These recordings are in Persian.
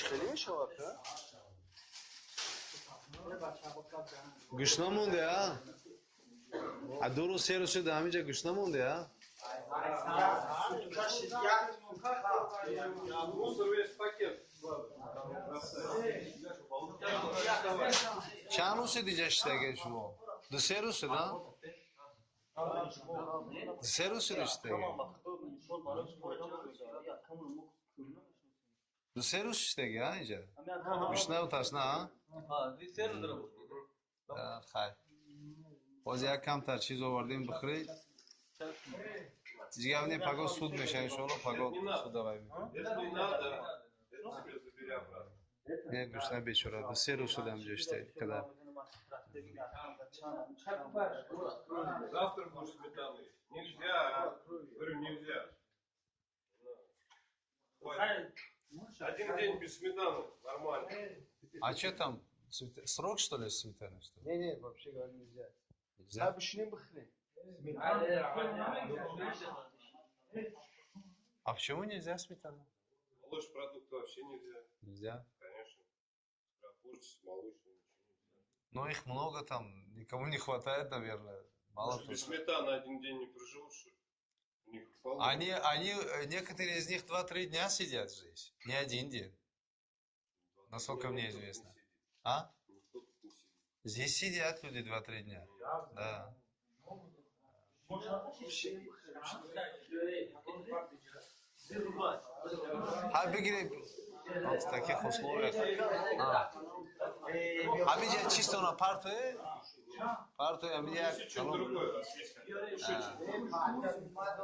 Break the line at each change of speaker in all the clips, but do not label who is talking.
خیلی میشود گوش نمونده ها از 2 روز 3 روز شده همینجا گوش نمونده ها چند روز شدی جشتگه شما 2-3 روز شده 3 روز شده جشتگه 2-3 روز شدگی ها اینجا گوشنه و تشنه ها خیلی باز یک کمتر چیز آوردیم بخورید دیگه اونی پگاه سود میشه انشاءالله پگاه سود آوری میکنیم نه گوشنه بیچاره 2-3 روز شده هم جشته کدر
Завтра будешь сметаны. Нельзя. Говорю, нельзя. Один день без сметаны. Нормально.
А что там? Срок что ли сметаны?
Не, вообще говоря, нельзя.
Нельзя?
Обычным бахрин.
А почему нельзя сметану?
Молочный продукт вообще нельзя.
Нельзя?
Конечно. Пропустить молочный ничего нельзя.
Но их много там, никому не хватает, наверное. Мало
Может, без сметаны один день не проживут, что ли? У них
они, некоторые из них 2-3 дня сидят здесь, не один день. Насколько мне известно. А? Здесь сидят люди 2-3 дня. Да. А бегай. Вот в таких условиях. А меня чисто на парту? Парту я меня.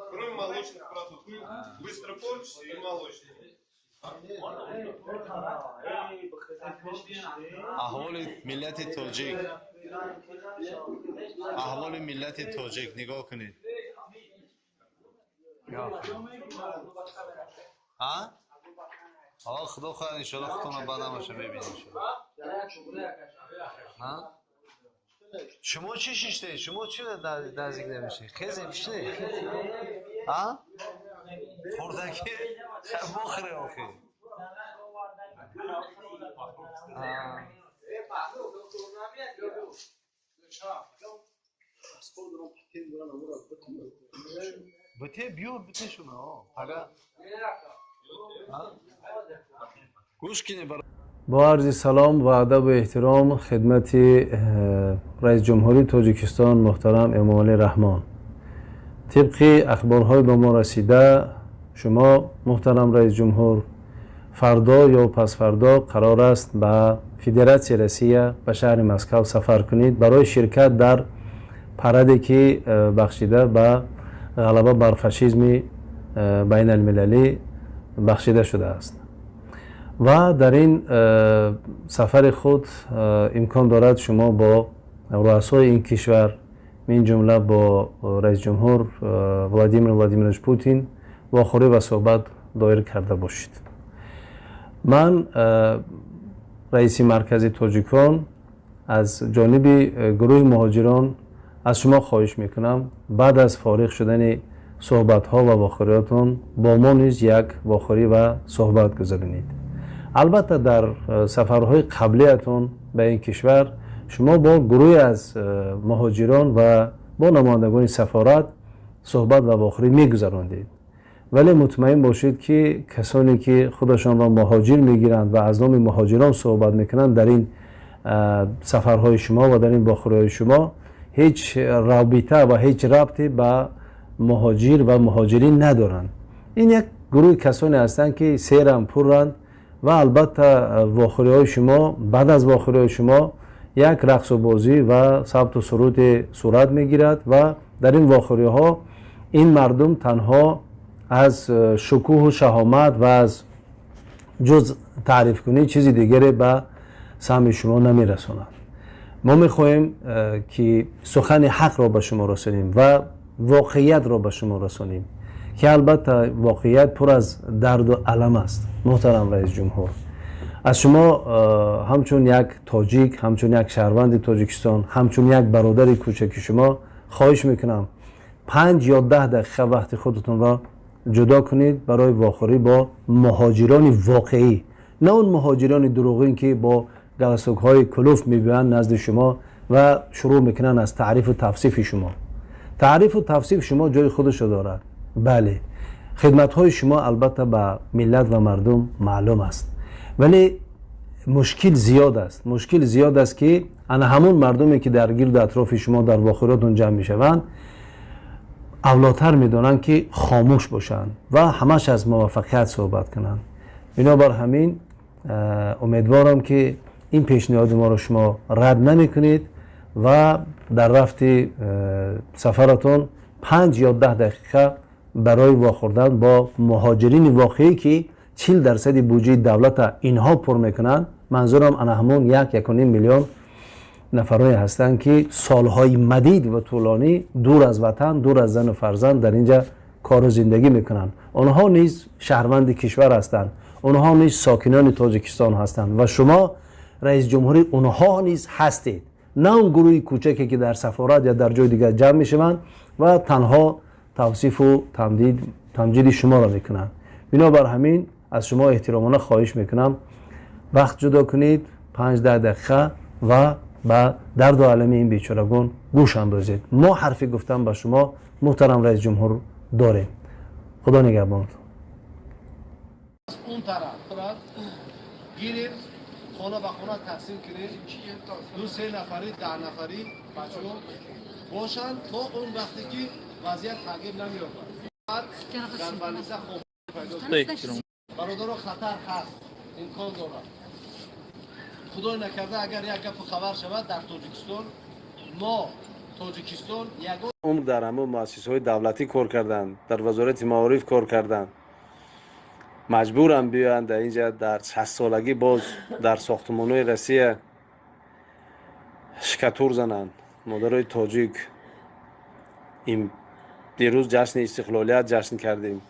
Кроме молочных продуктов. Быстро портится и молочный.
احوال ملت تاجیک احوال ملت تاجیک نگاه کنید ها؟ آقا خدا خواهد انشاءالله خودتون بعد همشه ببینید ها؟ شما چی شیشته؟ شما چی نزدیک نمیشه؟ خیلی میشه؟ ها؟ خوردکی؟ بخوره آخه بته بیور بته شما گوش کنید با عرض سلام و ادب و احترام خدمت رئیس جمهوری تاجیکستان محترم امامعلی رحمان. طبق اخبارهای به ما رسیده شما محترم رئیس جمهور فردا یا پس فردا قرار است به فدراسیون روسیه به شهر مسکو سفر کنید برای شرکت در پرادی که بخشیده به غلبه بر فاشیسم بین المللی بخشیده شده است و در این سفر خود امکان دارد شما با رؤسای این کشور من جمله با رئیس جمهور ولادیمیر ولادیمیرویچ پوتین واخوری و صحبت دایر کرده باشید. من رئیس مرکز تاجیکان از جانب گروه مهاجران از شما خواهش میکنم بعد از فارغ شدن صحبت ها و واخوریاتون با ما نیز یک واخوری و صحبت گذارید. البته در سفرهای قبلیتون به این کشور شما با گروه از مهاجران و با نمایندگان سفارت صحبت و واخوری میگذراندید، ولی مطمئن باشید که کسانی که خودشان را مهاجر میگیرند و از نام مهاجران صحبت میکنند در این سفرهای شما و در این واخوری‌های شما هیچ رابطه و هیچ ربطی به مهاجر و مهاجرین ندارند. این یک گروه کسانی هستند که سیرم پرند و البته واخوری‌های شما بعد از واخوری‌های شما یک رقص و بازی و ثبت و سرود صورت میگیرد و در این واخوری‌ها این مردم تنها از شکوه و شهامت و از جز تعریف کنی چیزی دیگری به سهم شما نمیرساند. ما میخواهیم که سخن حق را به شما رسانیم و واقعیت را به شما رسانیم که البته واقعیت پر از درد و الم است. محترم رئیس جمهور، از شما همچون یک تاجیک، همچون یک شهروند تاجیکستان، همچون یک برادر کوچک شما خواهش میکنم 5 یا 10 دقیقه وقت خودتون را جدا کنید برای واخوری با مهاجران واقعی، نه اون مهاجران دروغین که با گلسوک های کلوف میبیان نزد شما و شروع میکنن از تعریف و توصیف شما. تعریف و توصیف شما جای خودش دارد. بله، خدمت های شما البته به ملت و مردم معلوم است، ولی مشکل زیاد است که انا همون مردمی که در گرد اطراف شما در واخراتون جمع میشوند اولاتر میدونن که خاموش باشن و همش از موفقیت صحبت کنن. بنابر همین امیدوارم که این پیشنهاد ما رو شما رد نمیکنید و در رفت سفرتون 5 یا 10 دقیقه برای واخوردن با مهاجرین واقعی که 40% بودجه دولت اینها پر میکنن. منظورم انا همون 1.5 میلیون نفرای هستند که سالهای مدید و طولانی دور از وطن، دور از زن و فرزند در اینجا کار و زندگی میکنن. اونها نیز شهروند کشور هستند، اونها نیز ساکنان تاجیکستان هستند و شما رئیس جمهوری اونها نیز هستید، نه اون گروه کوچکی که در سفارت یا در جای دیگر جمع میشوند و تنها توصیف و تمجید شما را میکنن. بنابر همین از شما احترامانه خواهش میکنم وقت جدا کنید 5-10 دقیقه و با درد و علم این بیچارگان گوش اندازید. ما حرفی گفتم به شما محترم رئیس جمهور داریم. خدا نگهبانتون.
اون طرف گیریم خانه به خانه تقسیم کنیم، 2-3 نفری 10 نفری بچه‌ها باشن تا اون وقتی که وضعیت تغییر نمی‌یابد. بعد در بندیزه خوب پیدا کنیم. برادرها خطر هست، امکان دارد. خدای نکرده اگر یک گپ خبر شود در تاجیکستان، ما تاجیکستان یگان
عمر در همه مؤسسه‌های دولتی کار کردند، در وزارت معارف کار کردند، مجبورم بیان در اینجا در 60 سالگی باز در ساختمان‌های روسیه شکتور زنند. مادرای تاجیک این دیروز جشن استقلالیت جشن کردیم،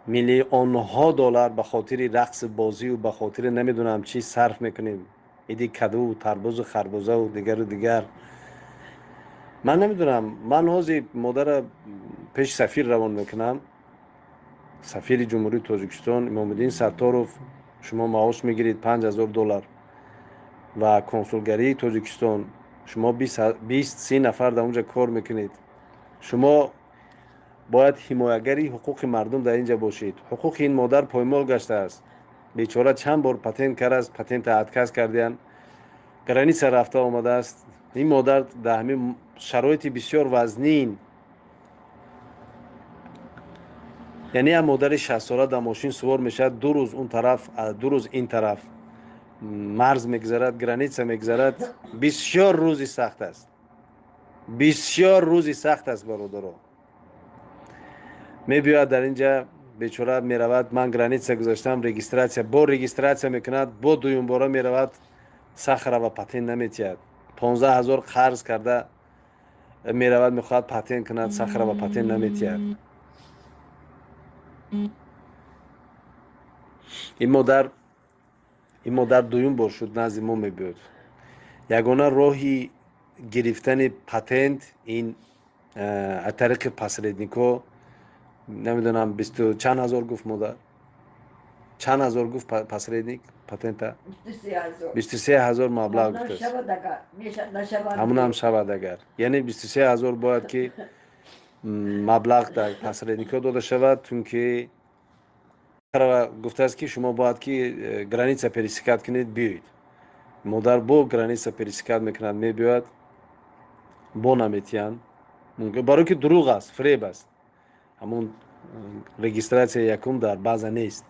میلیون‌ها دلار به خاطر رقص بازی و به خاطر نمیدونم چی صرف میکنیم، ایدی کدو تربوز و خربوزه و دیگر. من نمیدونم، من حاضر مادر پیش سفیر روان میکنم، سفیر جمهوری تاجیکستان امام‌الدین ستاروف، شما معاش میگیرید 5000 دلار و کنسولگری تاجیکستان شما 20-30 نفر در اونجا کار میکنید. شما باید حمایتگری حقوق مردم در اینجا باشید. حقوق این مادر پایمال گشته است. بیچاره چند بار پتنت کرد است، پتنت اتکاس کردیان، گرانیسه رفته آمده است. این مادر در همین شرایط بسیار وزنین، یعنی هم مادر 60 ساله در ماشین سوار میشه، 2 روز اون طرف 2 روز این طرف مرز میگذرد، گرانیسه میگذرد. بسیار روزی سخت است، بسیار روزی سخت است برادرها. میبیاد در اینجا بیچاره میرود، من گرانیسه گذاشتم رجیستراسیا، با رجیستراسیا میکند، با دویم باره میرود سخره و پتن نمیتید. 15000 قرض کرده میرود میخواد پتن کند، سخره و پتن نمیتید. این مادر دویم بار شد نزد ما میبود. یگانه راهی گرفتن پتنت این از طریق پاسردنیکو، نمیدونم 20 چند هزار گفت مادر، چند هزار گفت پاسردنیک پتنت 23000 مبلغ گفت، همون هم شود اگر، یعنی 23000 باید که مبلغ در پاسردنیکو داده شود، چون که گفته است که شما باید که گرانیسه پریسکات کنید بیایید. مادر با گرانیسه پریسکات میکند میبیاد، با نمیتیان، برای که دروغ است، فریب است. همون رجیستراسیا یکم در بازه نیست.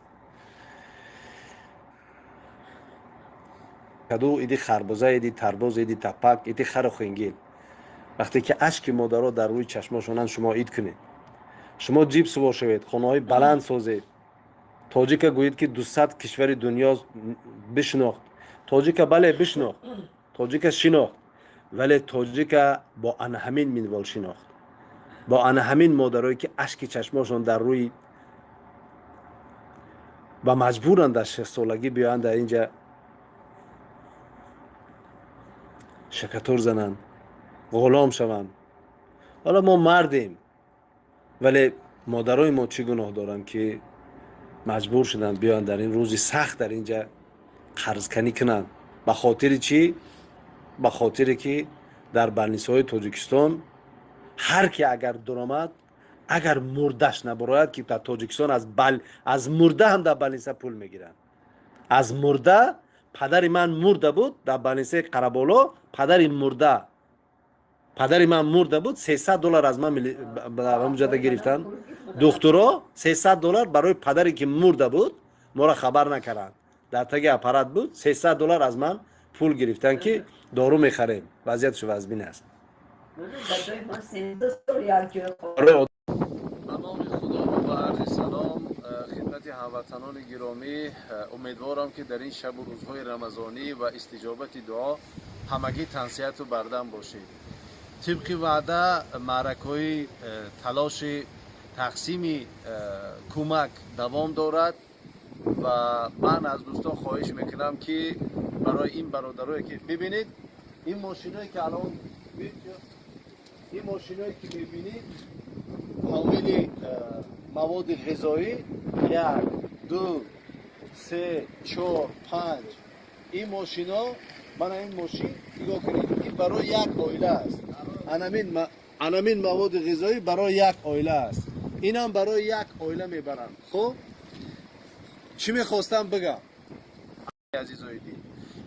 کدو ایدی خربوزه، ایدی تربوز، ایدی تپک، ایدی خر و خنگیل. وقتی که اشک مادرها در روی چشماشونن شما اید کنید، شما جیب سوار شوید، خانه های بلند سازید. تاجیک گویید که 200 کشور دنیا بشناخت، تاجیک بله بشناخت، تاجیک شناخت، ولی تاجیک با آن همین منوال شناخت، با آن همین مادرایی که اشک چشماشون در روی و مجبورن در 6 سالگی بیان در اینجا شکتور زنن، غلام شوند. حالا ما مردیم، ولی مادرای ما چی گناه دارن که مجبور شدن بیان در این روزی سخت در اینجا قرضکنی کنند. به خاطر چی؟ به خاطر که در بلنیس‌های تاجیکستان هر کی اگر درآمد اگر مردش نبراید که در تاجیکستان از مرده هم در بلنیسه پول میگیرند. از مرده پدر من مرده بود در بلنیسه قربالا، پدر من مرده بود، $300 از من در اونجا گرفتن. دکترها $300 برای پدری که مرده بود ما را خبر نکردند. در تگ اپارات بود، $300 از من پول گرفتن که دارو میخریم. وضعیتش وضبین است. نام خدا و عرض سلام خدمت هموطنان گرامی. امیدوارم که در این شب و روزهای رمضانی و استجابت دعا همگی تنصیحت و بردم باشید. طبق وعده معرکه‌های تلاش تقسیم کمک دوام دارد و من از دوستان خواهش میکنم که برای این برادرایی که ببینید این ماشینایی که الان این ماشینایی که میبینید حامل مواد غذایی 1 2 3 4 5 این ماشینا من این ماشین نگاه کنید این برای یک عائله است. انامین مواد غذایی برای یک عائله است. این هم برای یک عائله میبرن. خب چی میخواستم بگم عزیزای دین،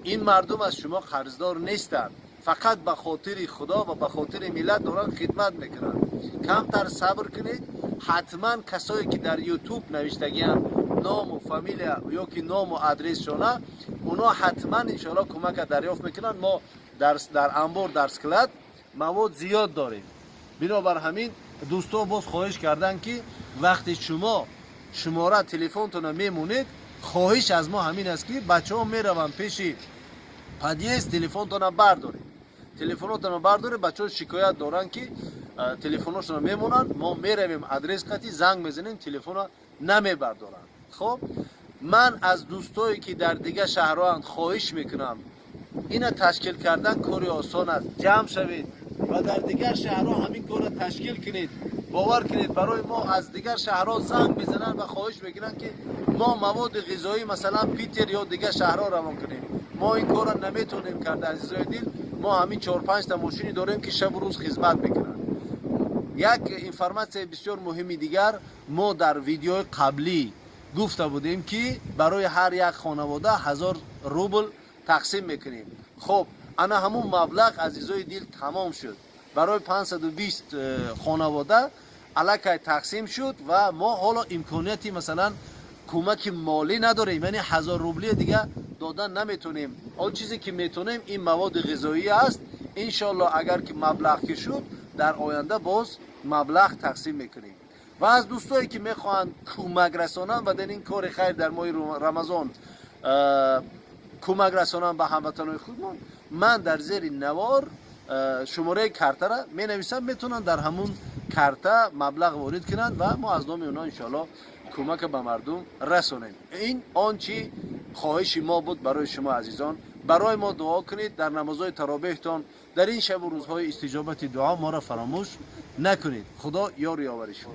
این مردم از شما قرضدار نیستند، فقط به خاطر خدا و به خاطر ملت دارن خدمت میکنن. کمتر صبر کنید. حتما کسایی که در یوتیوب نوشتگیان نام و فامیلیا یا که نام و آدرس شونه اونا حتما انشاءالله کمک دریافت میکنن. ما در انبار در سکلت مواد زیاد داریم. بنابر همین دوستا باز خواهش کردن که وقتی شما شماره تلفنتون میمونید خواهش از ما همین است که بچه ها میرون پیش پدیس تلفنتون بردارید. تلفنتون بردارید. بچه ها شکایت دارن که تلفنشون میمونن، ما میرویم آدرس قطعی زنگ میزنیم تلفن نمیبردارن. خب من از دوستایی که در دیگه شهران خواهش میکنم اینا تشکیل کردن کاری آسان است. جمع شوید و در دیگر شهرها همین کار تشکیل کنید. باور کنید برای ما از دیگر شهرها زنگ بزنن و خواهش میکنن که ما مواد غذایی مثلا پیتر یا دیگر شهرها روان کنیم. ما این کار را نمیتونیم کرد عزیزای دل. ما همین 4-5 تا ماشینی داریم که شب و روز خدمت میکنن. یک اینفورماسیون بسیار مهمی دیگر ما در ویدیو قبلی گفته بودیم که برای هر یک خانواده 1000 روبل تقسیم میکنیم. خب انا همون مبلغ عزیزای دل تمام شد. برای 520 خانواده الکی تقسیم شد و ما حالا امکانیتی مثلا کمک مالی نداریم، یعنی 1000 روبلی دیگه دادن نمیتونیم. آن چیزی که میتونیم این مواد غذایی است. انشالله اگر که مبلغ که شد در آینده باز مبلغ تقسیم میکنیم. و از دوستایی که میخوان کمک رسانن و در این کار خیر در ماه رمضان کمک رسانن به هموطنان خودمان، من در زیر نوار شماره کارت را می نویسم، میتونن در همون کارت مبلغ وارد کنند و ما از نام اونا انشالله کمک به مردم رسانیم. این آنچه خواهش ما بود برای شما عزیزان. برای ما دعا کنید. در نمازهای تراویحتان در این شب و روزهای استجابت دعا ما را فراموش نکنید. خدا یار یاور شما.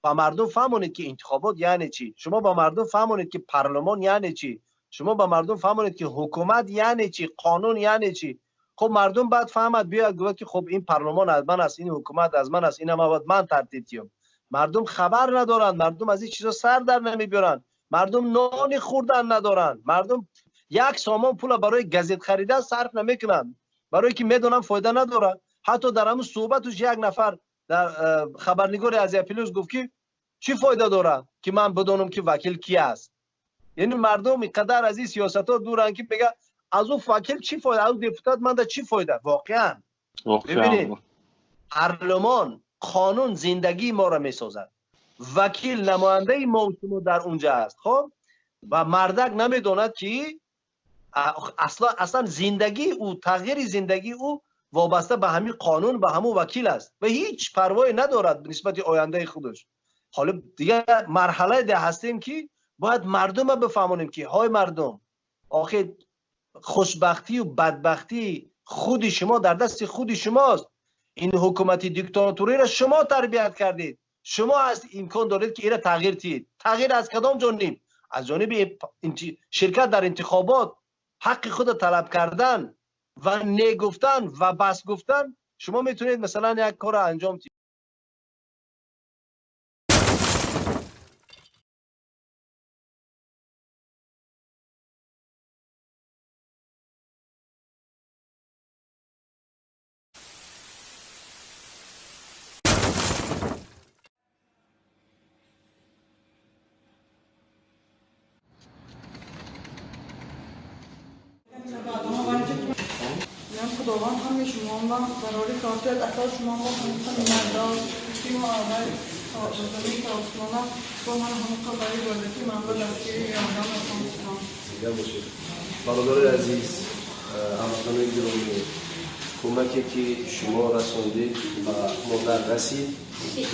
با مردم فهمونید که انتخابات یعنی چی. شما با مردم فهمونید که پارلمان یعنی چی. شما با مردم فهمونید که حکومت یعنی چی، قانون یعنی چی. خب مردم بعد فهمد بیاد گفت که خب این پارلمان از من است، این حکومت از من است، اینا ما باید من ترتیب دیم. مردم خبر ندارن. مردم از این چیزا سر در نمیبرن. مردم نان خوردن ندارن. مردم یک سامان پول برای گزیت خریدن صرف نمیکنن، برای که میدونن فایده نداره. حتی در همون صحبتش یک نفر در خبرنگار از اپیلوس گفت که چی فایده داره که من بدونم که وکیل کی است. یعنی مردم اینقدر از این سیاست‌ها دورن که بگه از اون وکیل چی فایده، از اون دپوتات من در چی فایده. واقعا ببینید پارلمان قانون زندگی ما را میسازد. وکیل نماینده ما و شما در اونجا است. خب و مردک نمیدوند که اصلا زندگی او، تغییر زندگی او وابسته به همین قانون، به همون وکیل است و هیچ پروایی ندارد نسبت آینده خودش. حالا دیگه مرحله ده هستیم که باید مردم رو بفهمونیم که های مردم، آخه خوشبختی و بدبختی خود شما در دست خود شماست. این حکومت دیکتاتوری را شما تربیت کردید. شما از امکان دارید که اینا تغییر تید. تغییر از کدام جانب؟ از جانب شرکت در انتخابات حق خود طلب کردن و نه گفتن و بس گفتن، شما میتونید مثلا یک کار انجام بدید.
خداوند همه شما و برای خاطر اکار شما و همه مردان تیم و آقای زمین که آسمانه با من همه برای بردکی من و دستگیری یادم افغانستان.
دیگر باشید. برادر عزیز، هموطنان گرامی، کمکی که شما رساندید و ما در رسید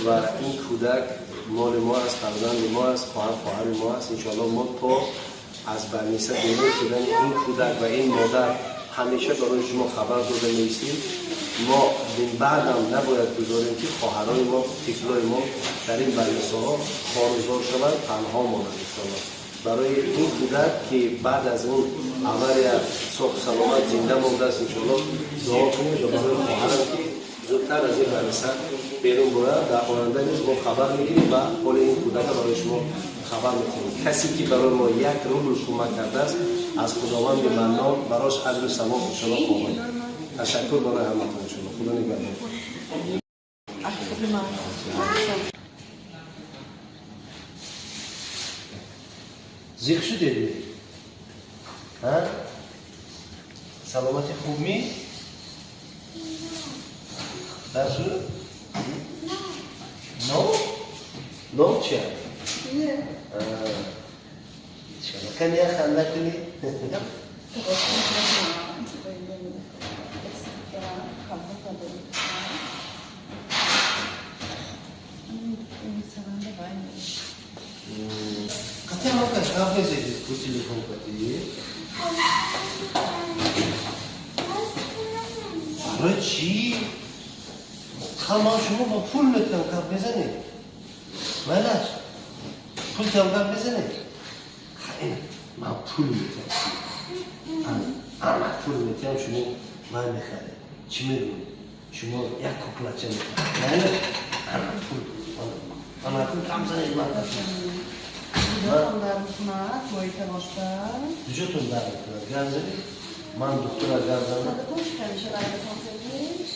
و این کودک مال ما است، فرزند ما است، خواهر ما است. انشاءالله ما تا از برنیسه بیرون شدن این کودک و این مادر همیشه برای شما خبر داده می‌ایستیم. ما این بعد هم نباید بذاریم که خواهرای ما، طفلای ما در این برنیسه‌ها خارزار شوند، تنها مانند انشاءالله. برای این کودک که بعد از اون عمر صحت سلامت زنده مانده است انشاءالله دعا کنید و برای خواهرم که زودتر از این برنیسه بیرون باید در آینده نیز ما خبر میگیریم و حال این کودک برای شما خبر میتونیم. کسی که برای ما یک روبل کمک کرده است از خداوند منان براش اجر و ثواب انشاءالله خواهیم. تشکر برای همتون انشاءالله. خدا نگهدار. زیخ شدید؟ ها؟ سلامت خوب می؟ درس شد؟ نو؟ نو چیه؟ انشاءالله کن یه خنده کنی؟ قطعی ما که حافظ ایدید کو تلفن کتی؟ برای چی؟ خواهم شما با پول میتونم کار بزنید مالش پول تمام بزنید خیلی من پول میتونم اما پول میتونم شما من میخرید چی میگوید؟ شما یک کوکلچه میخرید نه اما پول اما پول کم زنید من کشید
کجاتون در میکنند باید تماشتن؟
کجاتون در میکنند؟ گرم زنید؟ من دکتر گرم زنید؟
صدقون چی کنیشه برای کنفرمیش؟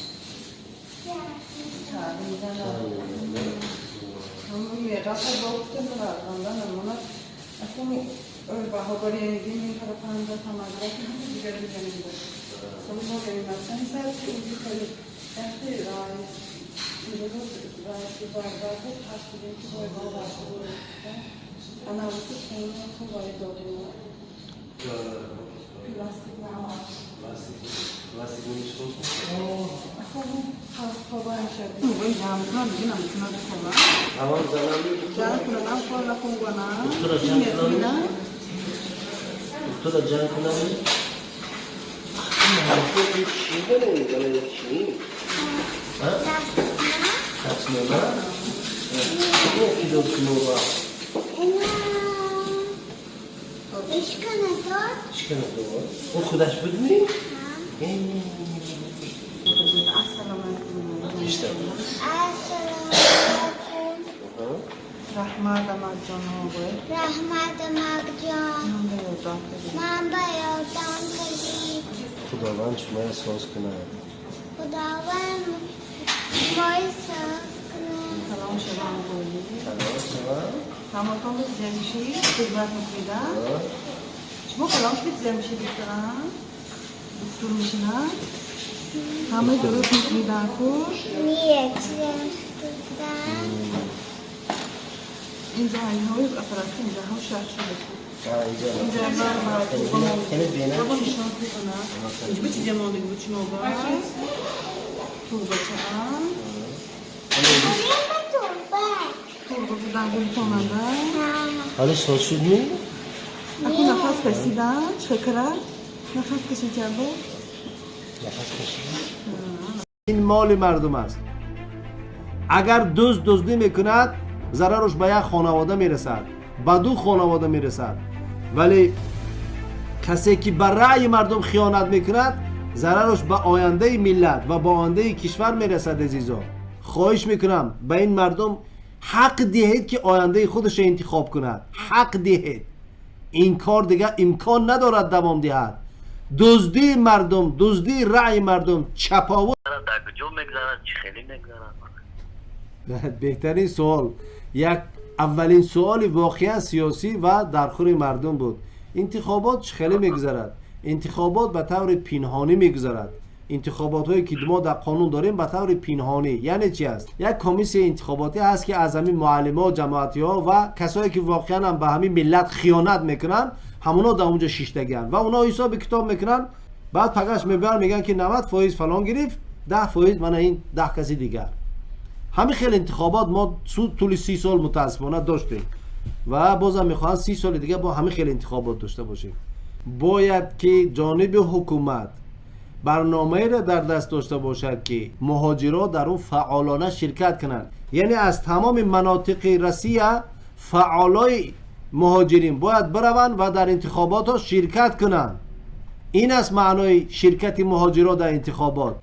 همون میقف با گفتم برگردن نمونه اصلا بهاباری اینگین این طرف هنده تمدرک همه دیگر میگنیم باشه سالی ما گریم اصلا سر که اوزی خیلی دسته رای اینجا رایش که برگرد بود ترسیدیم که باید با برشت رو رسیدن انا رسید خیلی خوب باید دادیم پلاستیک نمید
پلاستیک نیستون؟
خوابه شدیم باید جمع کنم دیگه نمیتونم بخوابم
همان زنم
جمع کنم خواه لکن گنم
دکتر جمع کنم دکتر جمع کنم این حرفه چی بره گله چی؟ دستمانا؟ نه کی دستمانا؟
اشکنه دار؟
اشکنه دار؟ اون خودش بود می؟
السلام علیکم
بیشتر
السلام
رحمت
علیکم
امک جان آقای
رحمت امک جان
من به یادم
من به یادم کردی
خداوند شما احساس کنه
خداوند ما احساس کنه
سلام شما آقایی
سلام شما
هماتون به زمشی خدمت میکنیدن شما کلامش به زمشی دکترن دکتر میشنن همه درست میکنیدن خوش
میتونم
اینجا هایی های افراتی اینجا ها شهر شده اینجا من
کنه بینه
با نشان کنم اینجا به چیزی مانده بود چی موقع تو بچه هم تو بودن بودی تو منده
حالا سال شد می؟
اکنون نفس کشیدن شکره نفس کشید کرده
نفس کشید
این مال مردم است. اگر دزدی میکند ضررش به یک خانواده میرسد. به دو خانواده میرسد. ولی کسی که بر رأی مردم خیانت میکند ضررش به آینده ملت و به آینده کشور میرسد. عزیزان خواهش میکنم به این مردم حق دهید که آینده خودش انتخاب کند. حق دهید. این کار دیگه امکان ندارد دوام دهد. دزدی مردم، دزدی رأی مردم، چپاول
در کجا میگذرد؟ چه خیلی میگذرد؟
بهترین سوال، یک اولین سوال واقعا سیاسی و درخور مردم بود. انتخابات چه خیلی میگذرد؟ انتخابات به طور پنهانی میگذرد. انتخابات هایی که ما در قانون داریم به طور پنهانی. یعنی چی است؟ یک کمیسیون انتخاباتی هست که از همین معلمان، جماعتی ها و کسایی که واقعا هم به همین ملت خیانت میکنن همونا در اونجا شیشتگن و اونا حساب کتاب میکنن. بعد پگش میبرن میگن که 90% فلان گرفت، 10% من این 10 کسی دیگر. همین خیلی انتخابات ما طول 30 سال متاسفانه داشتیم و بازم میخوان 30 سال دیگه با همین خیلی انتخابات داشته باشیم. باید که جانب حکومت برنامه را در دست داشته باشد که مهاجرات در اون فعالانه شرکت کنند. یعنی از تمام مناطق روسیه فعالای مهاجرین باید بروند و در انتخابات ها شرکت کنند. این است معنای شرکت مهاجرات در انتخابات.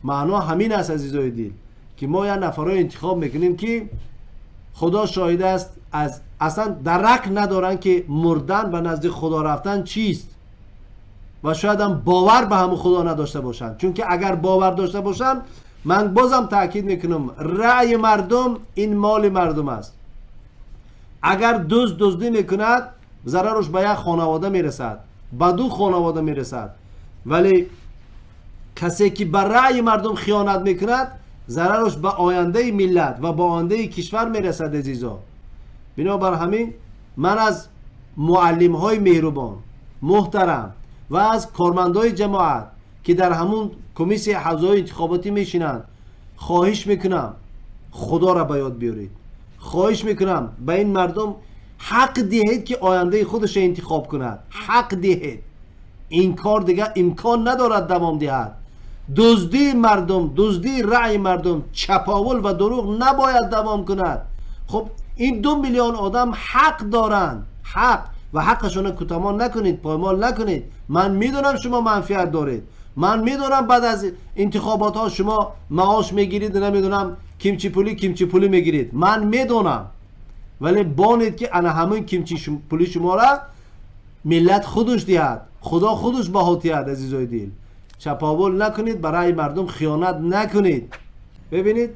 معنا همین است عزیزای دل که ما یا نفرای انتخاب میکنیم که خدا شاهد است از اصلا درک ندارن که مردن و نزد خدا رفتن چیست و شاید هم باور به همون خدا نداشته باشن. چون که اگر باور داشته باشن، من بازم تاکید میکنم رأی مردم این مال مردم است. اگر دزدی میکند ضررش به یک خانواده میرسد، به دو خانواده میرسد. ولی کسی که بر رأی مردم خیانت میکند ضررش به آینده ملت و به آینده کشور میرسد. عزیزا بنابر همین من از معلم های مهربان محترم و از کارمندای جماعت که در همون کمیسیون حوزه انتخاباتی میشینند خواهش میکنم خدا را به یاد بیارید. خواهش میکنم به این مردم حق دهید که آینده خودش انتخاب کند. حق دهید. این کار دیگه امکان ندارد دوام دهد. دزدی مردم، دزدی رأی مردم، چپاول و دروغ نباید دوام کند. خب این 2 میلیون آدم حق دارند. حق و حقشون کتمان نکنید، پایمال نکنید. من میدونم شما منفعت دارید. من میدونم بعد از انتخابات ها شما معاش میگیرید، نمیدونم کیمچی پولی میگیرید. من میدونم. ولی بانید که انا همون کیمچی پولی شما را ملت خودش دهد، خدا خودش بها دهد. عزیزای دل چپاول نکنید، برای مردم خیانت نکنید. ببینید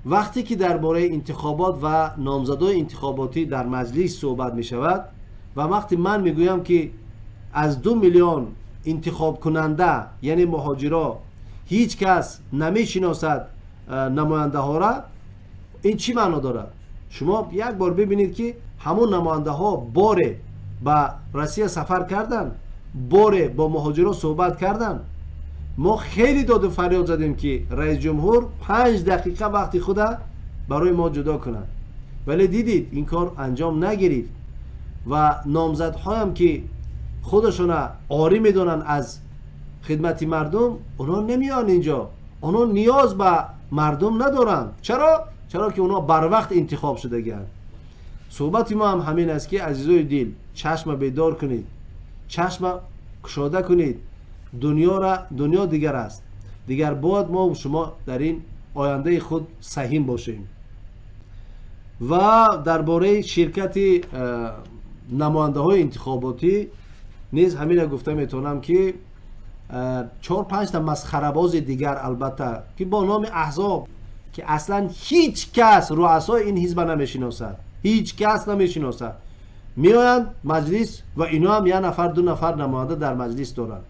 وقتی که درباره انتخابات و نامزدای انتخاباتی در مجلس صحبت می شود و وقتی من میگویم که از 2 میلیون انتخاب کننده یعنی مهاجرا هیچ کس نمیشناسد نماینده ها را، این چی معنا دارد؟ شما یک بار ببینید که همون نماینده ها باره با روسیه سفر کردن، باره با مهاجرا صحبت کردن. ما خیلی داد و فریاد زدیم که رئیس جمهور 5 دقیقه وقتی خود برای ما جدا کنند، ولی دیدید این کار انجام نگرفت. و نامزدها هم که خودشون آری میدونن از خدمت مردم، اونا نمیان اینجا. اونا نیاز به مردم ندارن. چرا که اونا بر وقت انتخاب شده گن. صحبت ما هم همین است که عزیزای دل چشم بیدار کنید، چشم کشاده کنید. دنیا دیگر است. دیگر باید ما و شما در این آینده خود سهیم باشیم. و درباره شرکت نماینده های انتخاباتی نیز همین گفته میتونم که 4-5 تا مسخره باز دیگر البته که با نام احزاب که اصلا هیچ کس رؤسای این حزب نمیشناسد، هیچ کس نمیشناسد، میآیند مجلس و اینا هم 1 نفر 2 نفر نماینده در مجلس دارند.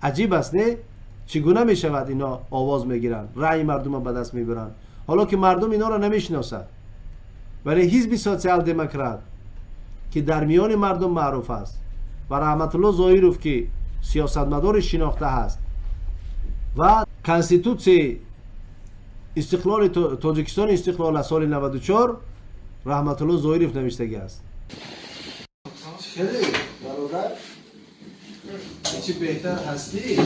عجیب است نه؟ چگونه می شود اینا آواز میگیرن، رأی مردم به دست میبرن، حالا که مردم اینا را نمیشناسد. ولی حزب سوسیال دموکرات که در میان مردم معروف است و رحمت الله ظاهروف که سیاستمدار شناخته است و کنستیتوسی استقلال تاجیکستان استقلال از سال 94 رحمت الله ظاهروف نوشته است. خیلی برادر چی بهتر هستی؟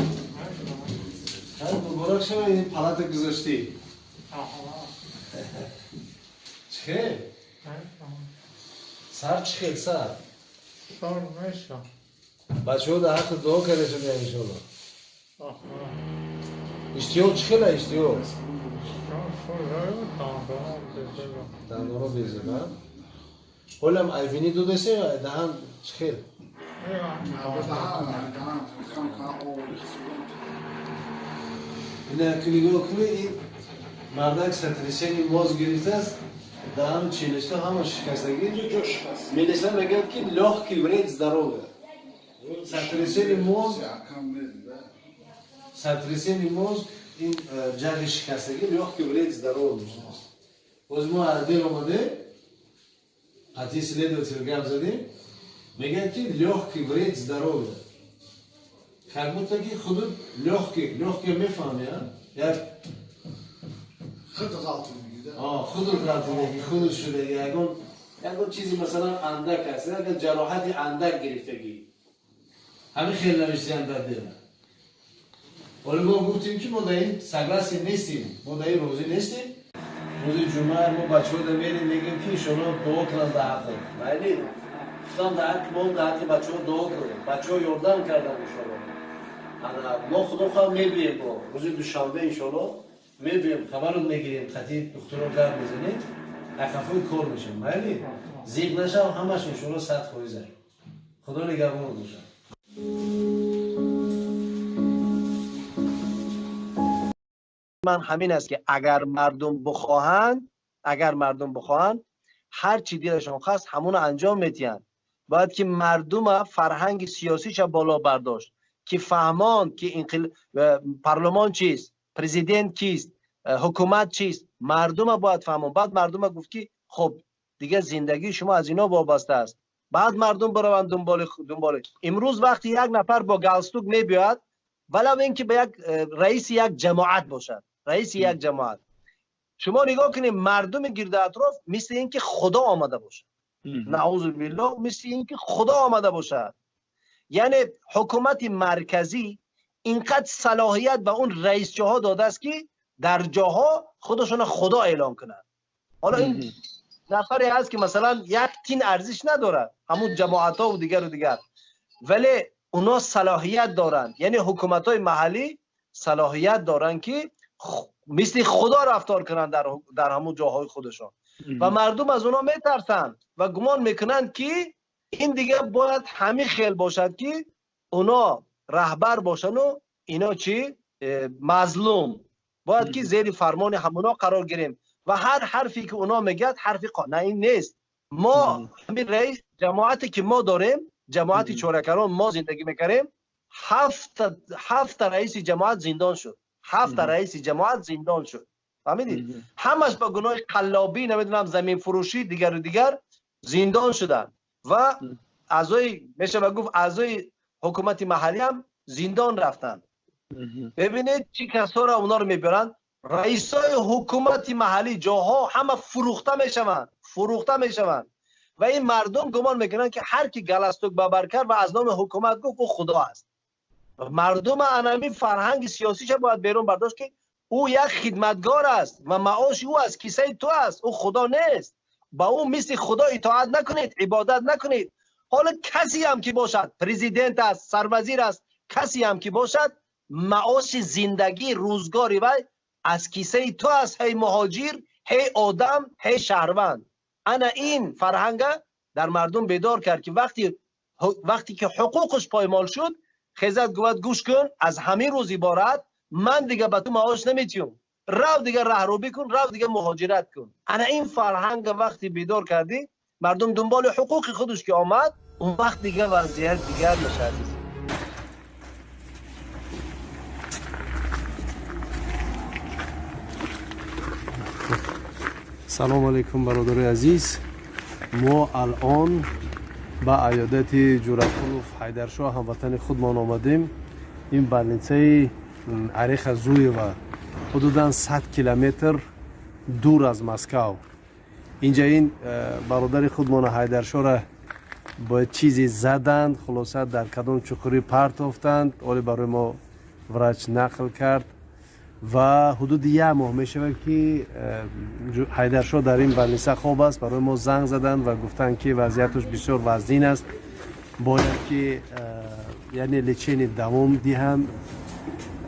مبارک شما این پلات گذاشتی. چه؟
سر چی خیلی سر؟
سر میشه
بچه ها در حق دعا کرده شده انشالله اشتیو چی خیلی اشتیو؟ دندان ها بیزیم ها؟ حالم ایوینی دو دسته دهن چی خیلی؟ اینه کلیگو کلی این مردک ستریسیانی موز گریزده است دهن چینشته همه شکستگی میلیسه میگه که لاخ که برید زداروگه ستریسیانی موز این جگ شکستگی لاخ که برید زداروگ میشه باز ما عربی آمده حتی سلید و تلگرام زدیم میگن که لاخ که برید زداروگه کلموتا که خود لاخ که میفهمی یک خود غلطی میگی خود شده یکون چیزی مثلا اندک هست اگر جراحت اندک گرفتگی همین خیلی نوشتی اندک دیره ولی ما گفتیم که ما در این سگرسی نیستیم ما در این روزی نیستیم روزی جمعه ما بچه ها در میریم میگیم که شما دعا کنن در حق بایدید خودم در حق ما در حق بچه ها دعا کنیم بچه ها یاردم کردن انشالله ما خدا خواهم میبینیم با روزی دوشنبه انشالله میبینیم خبر میگیریم خطی دکتر رو گرد میزنید اخفای کار میشیم ولی زیگ نشه همش انشالله 100% خدا نگهبان باشه
من همین است که اگر مردم بخواهند هر چی دلشون خواست همون انجام میدین باید که مردم فرهنگ سیاسیش بالا برداشت که فهمان که پارلمان چیست پرزیدنت کیست حکومت چیست مردم باید فهمون بعد مردم گفت که خب دیگه زندگی شما از اینا وابسته است بعد مردم بروند دنبال امروز وقتی یک نفر با گالستوک میبیاد ولو اینکه به یک رئیس یک جماعت باشد شما نگاه کنید مردم گرد اطراف مثل اینکه خدا آمده باشه نعوذ بالله مثل اینکه خدا آمده باشه یعنی حکومت مرکزی اینقدر صلاحیت به اون رئیس جاها داده است که در جاها خودشون خدا اعلام کنند حالا این نفری هست که مثلا یک تین ارزش نداره همون جماعت ها و دیگر ولی اونا صلاحیت دارن یعنی حکومت های محلی صلاحیت دارن که مثل خدا رفتار کنن در همون جاهای خودشون و مردم از اونا میترسن و گمان میکنن که این دیگه باید همین خیل باشد که اونا رهبر باشن و اینا چی مظلوم باید که زیر فرمان همونا قرار گیریم و هر حرفی که اونا میگد حرفی نه این نیست ما همین رئیس جماعتی که ما داریم جماعتی چورکران ما زندگی میکردیم 7 رئیس جماعت زندان شد 7 رئیس جماعت زندان شد فهمیدید همش با گناه قلابی نمیدونم زمین فروشی دیگر زندان شدن و میشه گفت اعضای حکومت محلی هم زندان رفتن ببینید چی کسا را اونا رو میبرن رئیسای حکومت محلی جاها همه فروخته میشوند و این مردم گمان میکنن که هر کی گلستوک ببر کرد و از نام حکومت گفت او خدا است مردم انمی فرهنگ سیاسیش باید بیرون برداشت که او یک خدمتگار است و معاش او از کیسه تو است او خدا نیست با او مثل خدا اطاعت نکنید عبادت نکنید حالا کسی هم که باشد پرزیدنت است سروزیر است کسی هم که باشد معاش زندگی روزگاری و از کیسه تو است هی مهاجر هی آدم هی شهروند انا این فرهنگ در مردم بیدار کرد که وقتی که حقوقش پایمال شد خیزت گوید گوش کن از همین روز عبارت من دیگه به تو معاش نمیتیم رو دیگه رهروی کن رو دیگه مهاجرت کن انا این فرهنگ وقتی بیدار کردی مردم دنبال حقوق خودش که آمد اون وقت دیگه وضعیت دیگر میشه
سلام علیکم برادر عزیز ما الان با عیادت جورکولوف حیدرشاه هموطن خودمان آمدیم این بالنیسه عریق زوی و حدوداً 100 کیلومتر دور از مسکو اینجا این برادر خودمان حیدرشاه را با چیزی زدند خلاصه در کدام چقوری پرت افتند ولی برای ما وراج نقل کرد و حدود 1 ماه میشه که حیدرشاه در این بلنیسه خواب است. برای ما زنگ زدن و گفتن که وضعیتش بسیار وزین است، باید که یعنی لچین دوام دیهم،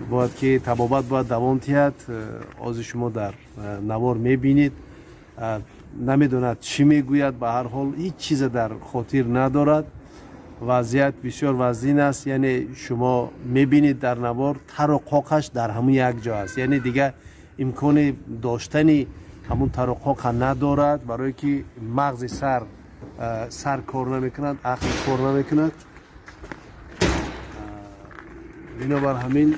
باید که طبابت باید دوام تید. از شما در نوار میبینید، نمیدوند چی میگوید، به هر حال هیچ چیز در خاطر ندارد. وضعیت بسیار وزین است، یعنی شما میبینید در نوار تر و قاقش در همون یک جا است، یعنی دیگه امکان داشتنی همون تر و قاق ندارد، برای که مغز سر کار نمیکند، عقل کار نمیکند. بنابر همین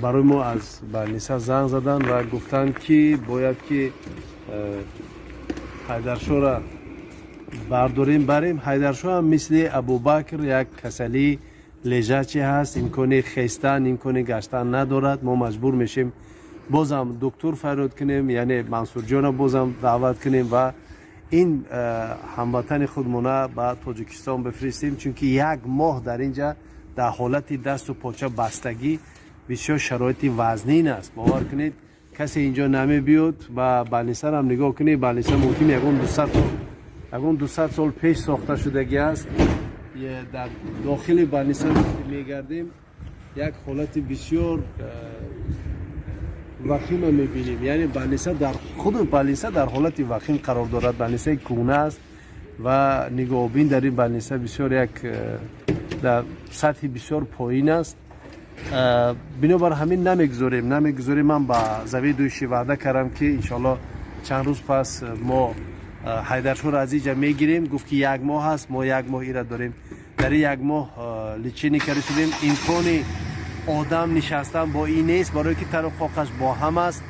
برای ما از بلنیسه زنگ زدن و گفتن که باید که حیدرشاه را برداریم بریم. حیدرشاه هم مثل ابوبکر یک کسلی لجاچی هست، امکان خیستن امکان گشتن ندارد. ما مجبور میشیم بازم دکتر فرود کنیم، یعنی منصور جان بازم دعوت کنیم و این هموطن خودمونه به تاجیکستان بفرستیم، چون که 1 ماه در اینجا در حالت دست و پاچه بستگی، بسیار شرایط وزنین است. باور کنید کسی اینجا نمی بیاد و بلنیسه هم نگاه کنید، بلنیسه ممکن یکون 200 سال پیش ساخته شدگی است. در داخل بلنیسه میگردیم یک حالت بسیار وخیم میبینیم، یعنی بلنیسه در خود بلنیسه در حالت وخیم قرار دارد. بلنیسه کونه است و نگاه بین در این بلنیسه بسیار یک در سطح بسیار پایین است. بنابر همین نمیگذاریم. من با زوی دوشی وعده کردم که انشالله چند روز پس ما حیدرشاه را از اینجا میگیریم. گفت که 1 ماه هست، ما 1 ماه ایراد داریم. در 1 ماه لچینی کرده شدیم. امکان آدم نشستن با این نیست، برای که تر و قاقش با هم است.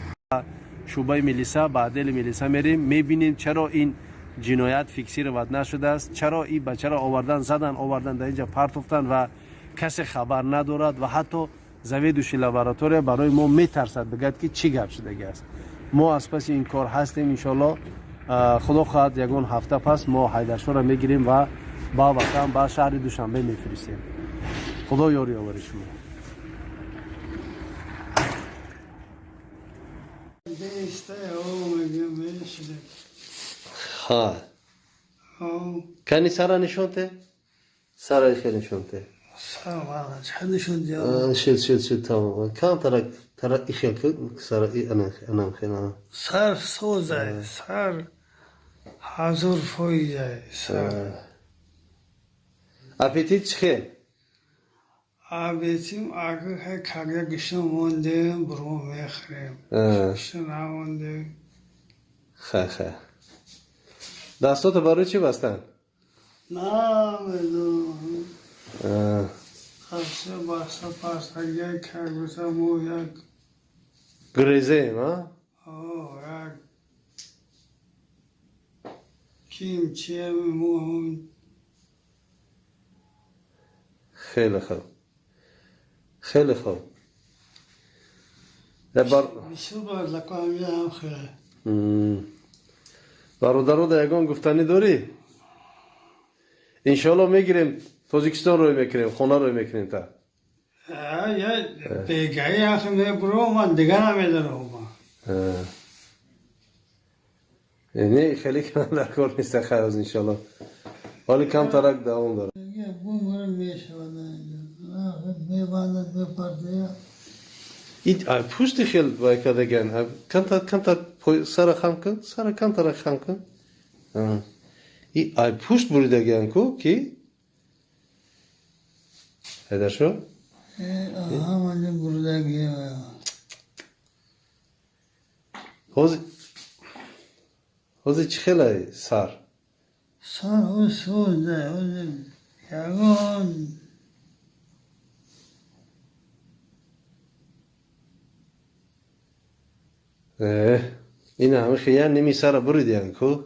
شعبه ملیسا بعدل ملیسا میریم، میبینیم چرا این جنایت فیکسی رواد نشده است، چرا این بچه را آوردن در اینجا پرتفتن و کسی خبر ندارد و حتی زوی دوشی لابراتوری برای ما میترسد بگد که چی گپ شده است. ما از پس این کار هستیم. انشالله خدا خواهد 1 هفته پس ما حیدرشاه را میگیریم و با وطن با شهر دوشنبه میفرستیم. خدا یاری آوری شما. ها کنی سر نشونته؟ سر خیلی نشونته؟
سر واقعا چه نشونده؟
شد تمام. کام ترى إيش سر أنا خنا
سر سوزه سر حضور فویه سر
أبيتيت خير
آبیتیم آگه کاغذ گشتم مونده برو میخریم گشتم نمونده
خه دستات برای چی بستن؟
نمیدونم خسته بسته پس اگه کاغذ مو یک
گریزه ما؟
یک کیمچه مو
خیلی خوب
بسیار باید لکامی هم خیلی
برادرو در یگان گفتنی داری؟ انشالله میگیریم تاجیکستان روی میکنیم خونه روی میکنیم تا
بگهی آخه میبرو من دیگه نمیدارم
نه خیلی کم در کار نیست خیلی از انشالله حالی کم ترک دوام داره
بومرم میشوند میباند میپرده
ایت پوستی خیلی باید که دگن کم تا سر خم کن سر کم تا خم کن ای پوست بریده گن کو کی حیدرشاه
همه بریده گیه
حوزی چی خیلی سر
او سوزه یگان
این همه خیلی نمی سر بریده کو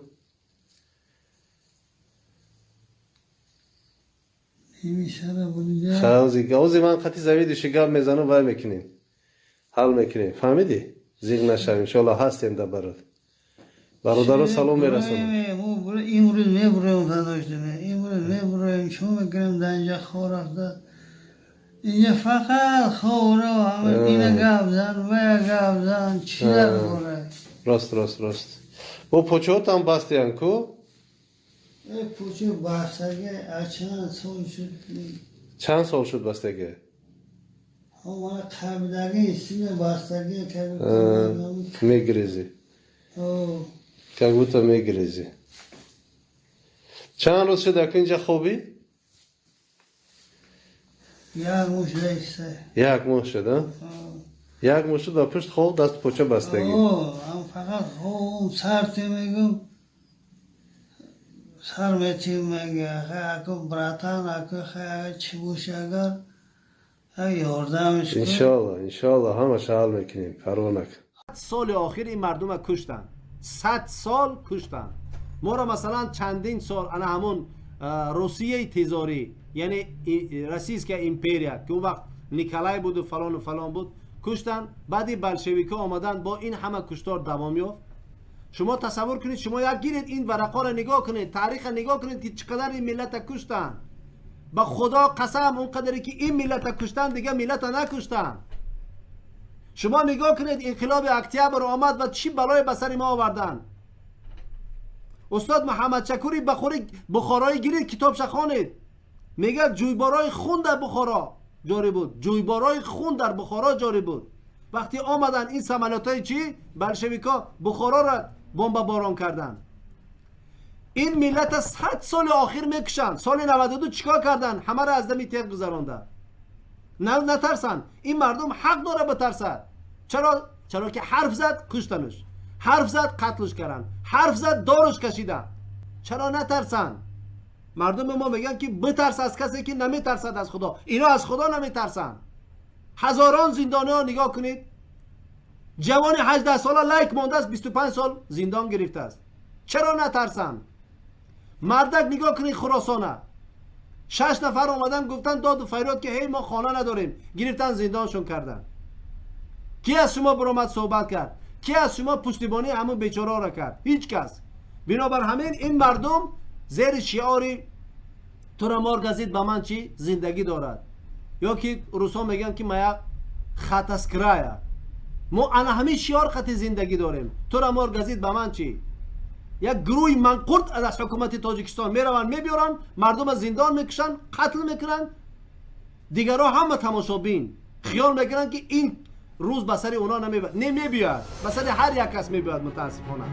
خیلی من خطی زوی دوشی گم میزنم وای میکنیم حل میکنیم فهمیدی؟ زیغ نشم انشالله هستیم در برادر سلام میرسونم
امروز میبرم فداش دمه امروز میبرم چون میکنم در اینجا خورفته اینجا فقط خورا اینه گفزن و گفزن چی در بوره
راست با پوچوت هم بستیان کو؟
پوچو بستگه چند سال شد
چند سال شد بستگی؟
همه قبدگی سیم بستگی
میگریزی کگوتا میگریزی چند روز شده که اینجا خوبی؟
یک موش لیسته
یک ماه شده؟ یک ماه شد و پشت خوب دست پوچه بستگی
هم فقط خوب سرتی میگم سر میتیم میگه اکو براتان اکو خیلی چی بوش اگر یاردمش کن
انشالله همه شغل میکنیم پروا نکن
100 سال آخر این مردم کشتن 100 سال کشتن ما را مثلا چندین سال انا همون روسیه تزاری یعنی روسیسکا امپریا که اون وقت نیکلای بود و فلان بود کشتن بعدی بلشویکا آمدن با این همه کشتار دوام یافت شما تصور کنید شما یک گیرید این ورقا را نگاه کنید تاریخ نگاه کنید که چقدر این ملت کشتن با خدا قسم اون قدری که این ملت کشتن دیگه ملت نکشتن شما نگاه کنید انقلاب اکتبر آمد و چی بلای به سر ما آوردن استاد محمد شکوری بخارای گیرید کتابش خوانید میگه جویبارای خون در بخارا جاری بود جویبارای خون در بخارا جاری بود وقتی آمدن این سمالاتای چی بلشویکا بخارا را بمب باران کردن این ملت 100 سال آخر میکشن سال 92 چیکار کردن همه را از دمی تیغ گذراندن نترسن این مردم حق داره بترسد چرا که حرف زد کشتنش حرف زد قتلش کردن حرف زد دارش کشیدن چرا نترسن مردم ما میگن که بترس از کسی که نمیترسد از خدا اینا از خدا نمیترسن هزاران زندانی ها نگاه کنید جوان 18 ساله لایک مانده است 25 سال زندان گرفته است چرا نترسن مردک نگاه کنید خراسانه 6 نفر آمدن گفتن داد و فریاد که هی ما خانه نداریم گرفتن زندانشون کردن کی از شما برآمد صحبت کرد کی از شما پشتیبانی همون بیچاره را کرد هیچ کس بنابر همین این مردم زیر شعاری تو را مارگزید به من چی زندگی دارد یا که روسا میگن که ما یک خط از کرایه ما انا همین شعار خط زندگی داریم تو را مارگزید به من چی یک گروه منقرد از حکومت تاجیکستان میرون میبیارن مردم زندان میکشن قتل میکنن دیگرها همه تماشابین خیال میکنن که این روز به سر اونا نمیبیاد به سر هر یک کس میبیاد متاسفانه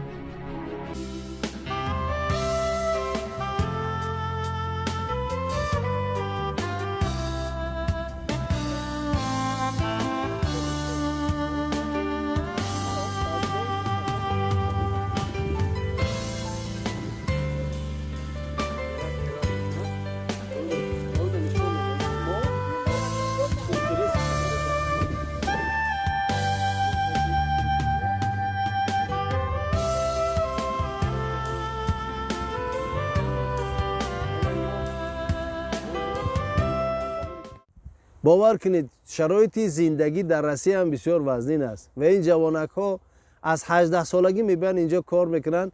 باور کنید شرایط زندگی در روسیه هم بسیار وزنین است و این جوانک ها از 18 سالگی میبین اینجا کار میکنن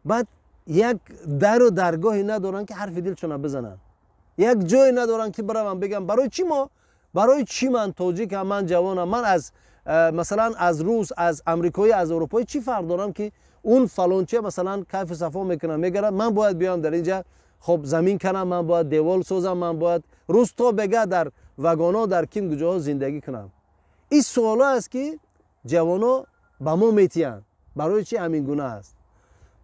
بعد یک در و درگاهی ندارن که حرف دلشون بزنن یک جای ندارن که برام بگم برای چی من تاجیک هم من جوانم من از مثلا از روس از امریکایی از اروپایی چی فرق دارم که اون فلانچه مثلا کیف صفا میکنن میگرن من باید بیام در اینجا خب زمین کنم من باید دیوال سازم من باید روز تا بگه در وگانا در کیم کجاها زندگی کنم این سوالا است که جوانا با ما میتیان برای چی همین گونه است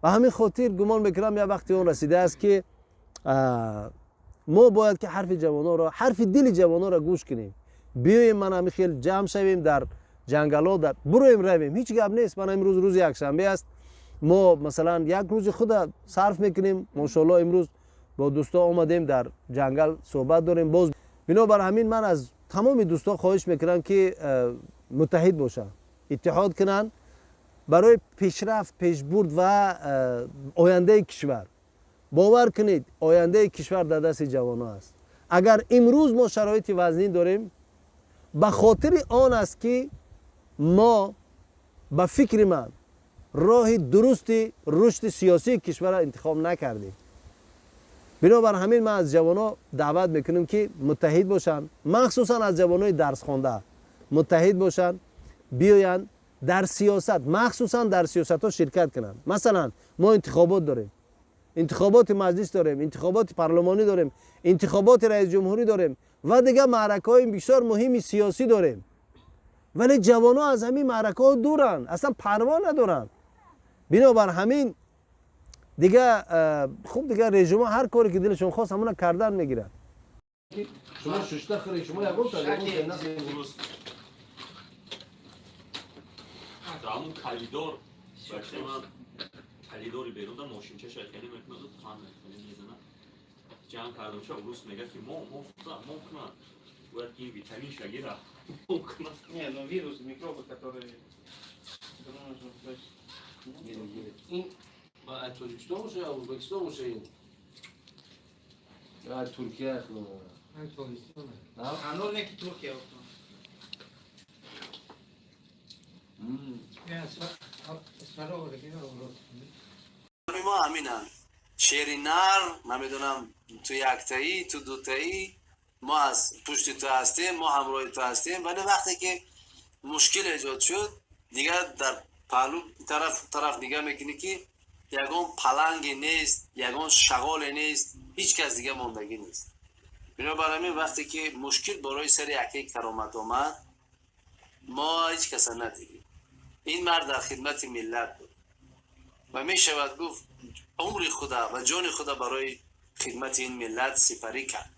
و همین خاطر گمان میکنم یا وقتی اون رسیده است که ما باید که حرف جوانا را حرف دل جوانا را گوش کنیم بیایم من همین خیلی جمع شویم در جنگلا در برویم رویم هیچ گپ نیست من امروز روز یک شنبه است ما مثلا یک روز خود صرف میکنیم ماشاءالله امروز با دوستا اومدیم در جنگل صحبت داریم باز بنابر همین من از تمام دوستا خواهش میکنم که متحد باشن اتحاد کنن برای پیشرفت پیشبرد و آینده کشور باور کنید آینده کشور در دست جوانان است اگر امروز ما شرایط وزنی داریم به خاطر آن است که ما به فکر من راه درست رشد سیاسی کشور را انتخاب نکردیم
بنابر همین ما از جوانان دعوت میکنیم که متحد باشن، مخصوصا از جوانای درس خوانده متحد باشن، بیاین در سیاست، مخصوصا در سیاست ها شرکت کنن. مثلا ما انتخابات داریم، انتخابات مجلس داریم، انتخابات پارلمانی داریم، انتخابات رئیس جمهوری داریم و دیگه معرکه های بسیار مهم سیاسی داریم. ولی جوانان از همین معرکه ها دورن، اصلا پروا ندارن. بنابر همین دیگه خوب دیگه رژیم هر کاری که دلشون خواست همون کردن میگیرن.
شما ششته خیلی شما یکم تا یکم
همون کلیدار بچه من کلیداری بیرون در ماشینچه شاید خیلی میکنه دو تفهم میزنه جمع کردم شد روز میگه که ما کنم باید این ویتامین شگیره
Не, но вирус, микробы, которые...
این تاجیکستان باشه یا ازبکستان باشه این؟ یا ترکیه اخواه؟
این تاجیکستانه. هنوز نکی ترکیه افتان.
ما همینن شیری نر من میدونم تو یکتایی تو دوتایی ما از پشت تو هستیم، ما همراه تو هستیم، ولی وقتی که مشکل ایجاد شد دیگه در پهلو طرف نگاه میکنی که یگان پلنگی نیست، یگان شغال نیست، هیچ کس دیگه موندگی نیست. بنابراین وقتی که مشکل برای سر یک کرامت آمد ما هیچ کس ندیدیم. این مرد در خدمت ملت بود و می شود گفت عمر خدا و جان خدا برای خدمت این ملت سپری کرد.